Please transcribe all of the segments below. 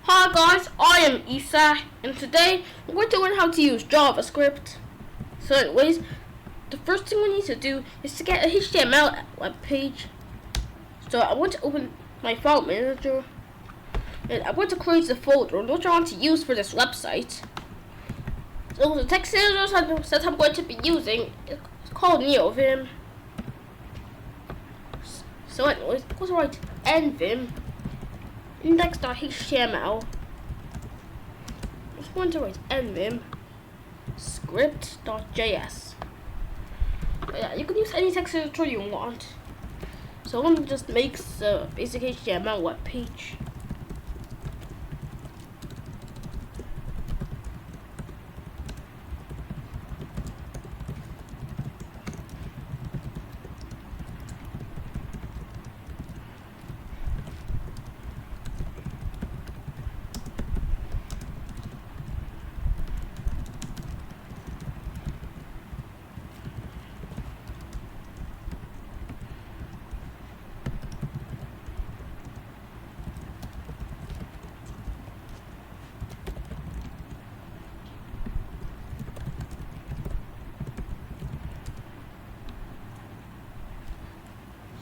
Hi guys, I am Isa, and today we're going to learn how to use JavaScript. So anyways, the first thing we need to do is to get a HTML web page. So I want to open my file manager, and I want to create the folder which I want to use for this website. So the text editor that I'm going to be using is called NeoVim. So anyways, let's write nvim index.html. I'm going to write nvim script.js. Yeah, you can use any text editor you want. So let me just make the basic HTML web page.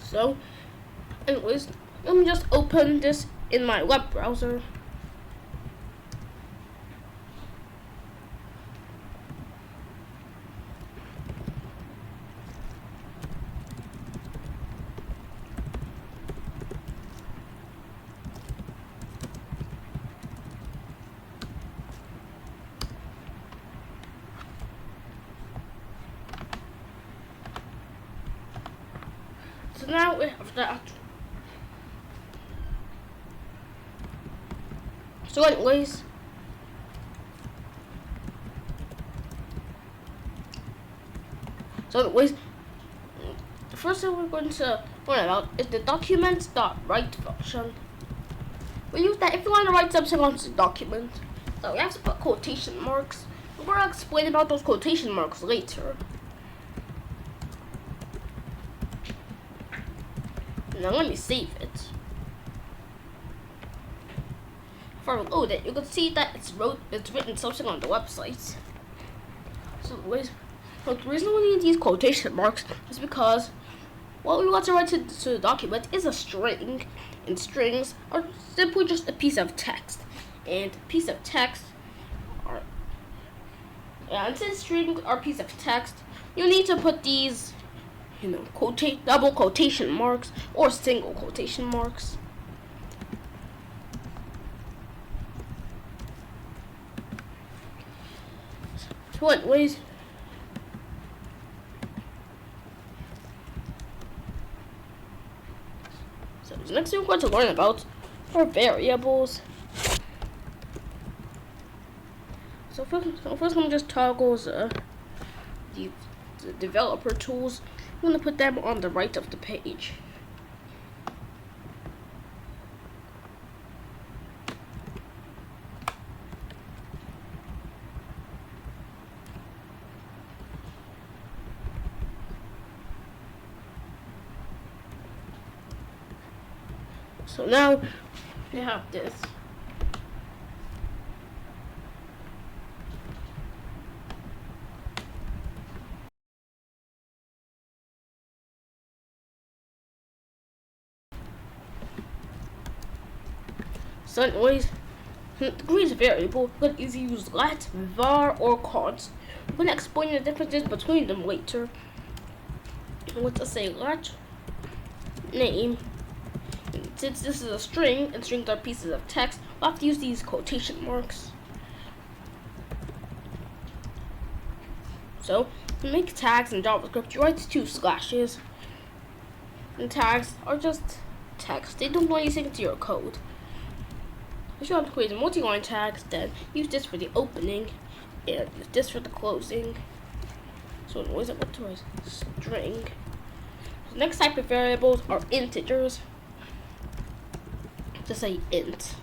So, anyways, let me just open this in my web browser. So now we have that. So anyways, the first thing we're going to learn about is the documents.write function. We use that if you want to write something onto the document. So we have to put quotation marks. We're going to explain about those quotation marks later. Now let me save it. If I reload it, you can see that it's written something on the website. So the reason we need these quotation marks is because what we want to write to the document is a string, and strings are simply just a piece of text. And piece of text and since strings are a piece of text, you need to put these double quotation marks or single quotation marks. So anyways, so the next thing we're going to learn about are variables. So first I'm just toggle the developer tools. I'm going to put them on the right of the page. So now we have this. So anyways, to create a variable, we can either use let, var, or const. We're going to explain the differences between them later. Let's just say let name. And since this is a string, and strings are pieces of text, we'll have to use these quotation marks. So, to make tags in JavaScript, you write 2 slashes. And tags are just text. They don't do anything to your code. If you want to create a multi-line tag, then use this for the opening and use this for the closing. So anyways, I'm going to write string. The next type of variables are integers. Just say int.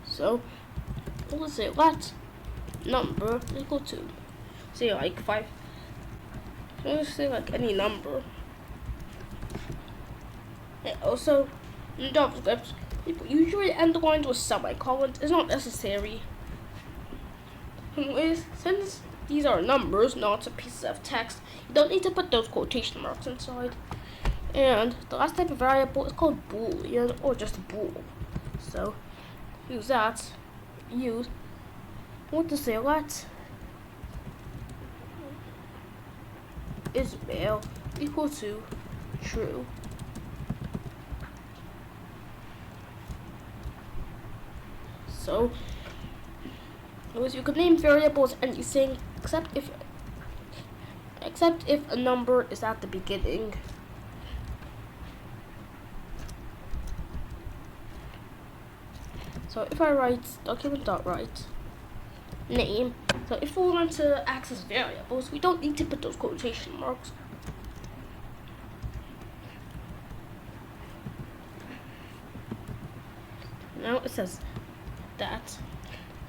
So let's say let number equal to, say like 5. So let's say like any number. And also In JavaScript, people usually end the lines with semicolons. It's not necessary. Anyways, since these are numbers, not pieces of text, you don't need to put those quotation marks inside. And the last type of variable is called boolean, or just bool. So use that. What to say? Let Ismail equal to true. So, you can name variables anything except if a number is at the beginning. So if I write document.write name, so if we want to access variables, we don't need to put those quotation marks. Now it says that.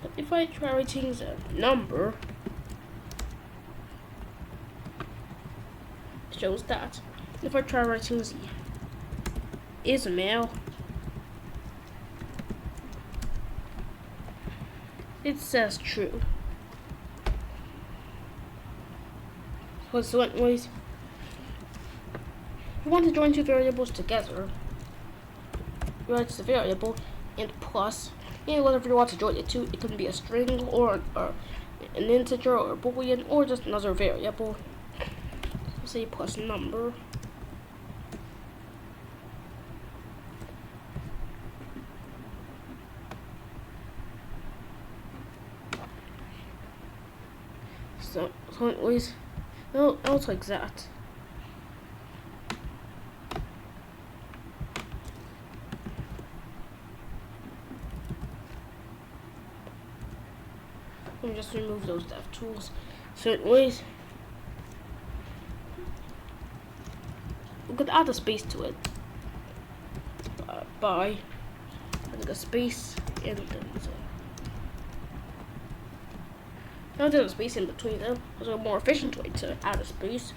But if I try writing a number, it shows that. If I try writing the Ismail, it says true. So anyways, if you want to join two variables together, you write the variable and plus, and whatever you want to join it to. It can be a string or an integer or a boolean or just another variable. So say plus number. So anyways, no, else like that. Let me just remove those dev tools. Certain ways. We could add a space to it by adding a space and then now there's a space in between them. There's a more efficient way to add a space.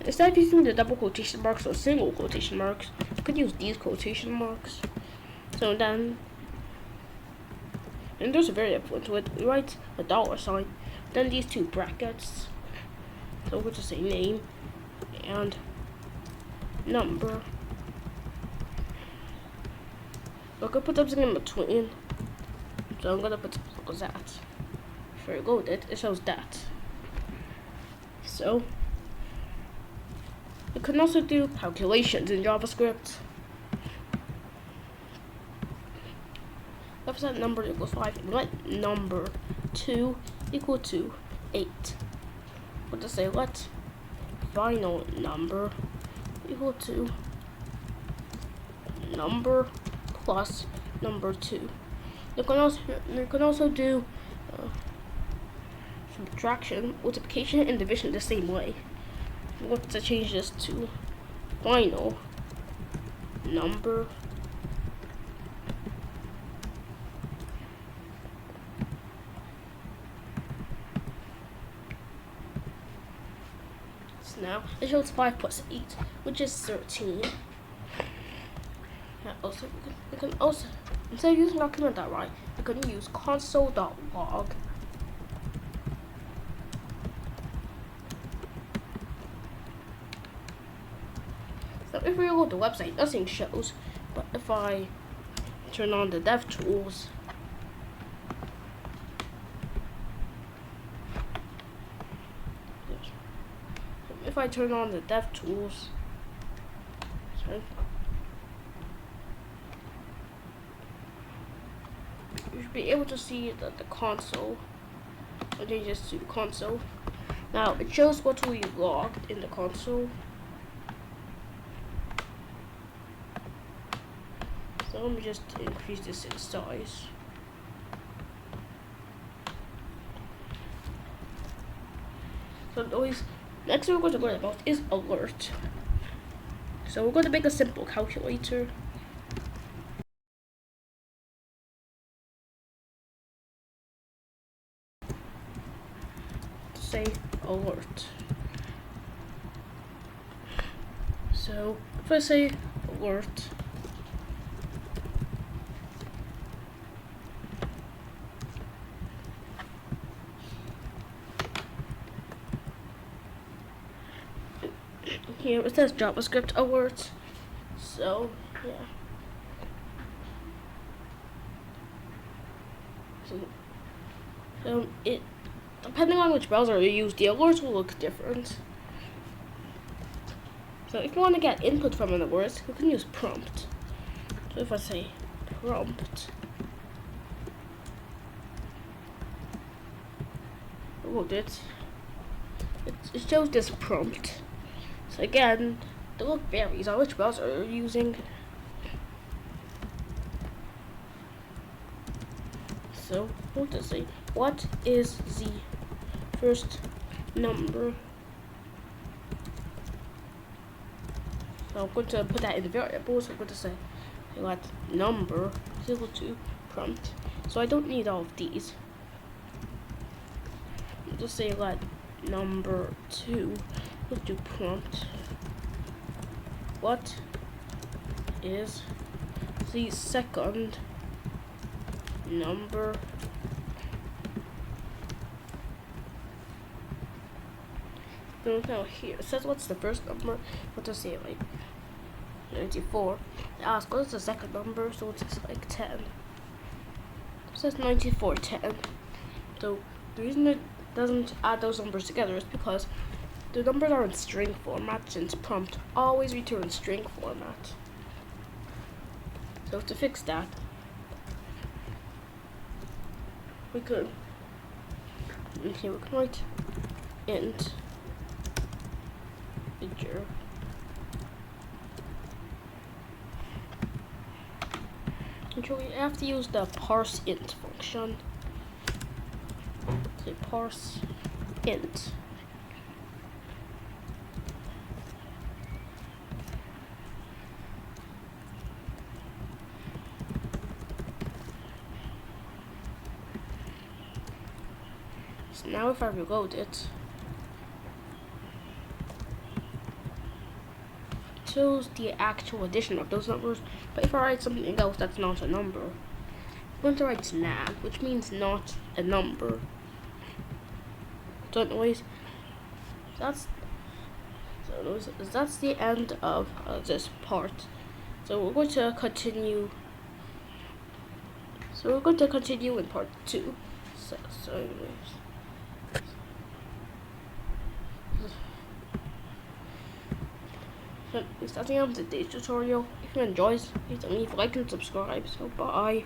Instead of using the double quotation marks or single quotation marks, you could use these quotation marks. So then, and there's a variable into it. We write a $sign, then these two brackets. So we'll just say name and number. We're gonna put something in between. So I'm gonna put something like that. If I reload it, it shows that. So you can also do calculations in JavaScript. Let's set number equals 5 and let number 2 equal to 8. What to say? Let final number equal to number plus number 2. You can also do subtraction, multiplication, and division the same way. We want to change this to final number now it shows 5 plus 8, which is 13. Also, you can also, instead of using document.write, you can use console.log. So if we go to the website, nothing shows, but if I turn on the dev tools, you should be able to see that the console. I'll change this to console. Now it shows what we logged in the console. So let me just increase this in size. So always, next we're going to learn about is alert. So we're going to make a simple calculator. Say alert. So if I say alert, here it says JavaScript alerts. So yeah. So it depending on which browser you use, the alerts will look different. So if you want to get input from an alert, you can use prompt. So if I say prompt, look it shows this prompt. So again, the look varies on which browser you're using. So what does it say? What is the first number? So I'm going to put that in the variable. So I'm going to say let number is equal to prompt. So I don't need all of these. I'll just say let number 2 equal to prompt. What is the second number? Now here it says what's the first number. What does it say, like 94? I ask what's the second number, so it's like 10. It says 94, 10. So the reason it doesn't add those numbers together is because the numbers are in string format, since prompt always returns string format. So to fix that, we could write int integer so we have to use the parse int function. So parse int. So now if I reload it, shows the actual addition of those numbers, but if I write something else that's not a number, I'm going to write nav, which means not a number. So anyways, that's the end of this part. So we're going to continue. So we're going to continue in part 2. So anyways. That's the end of today's tutorial. If you enjoyed, please leave a like and subscribe. So bye.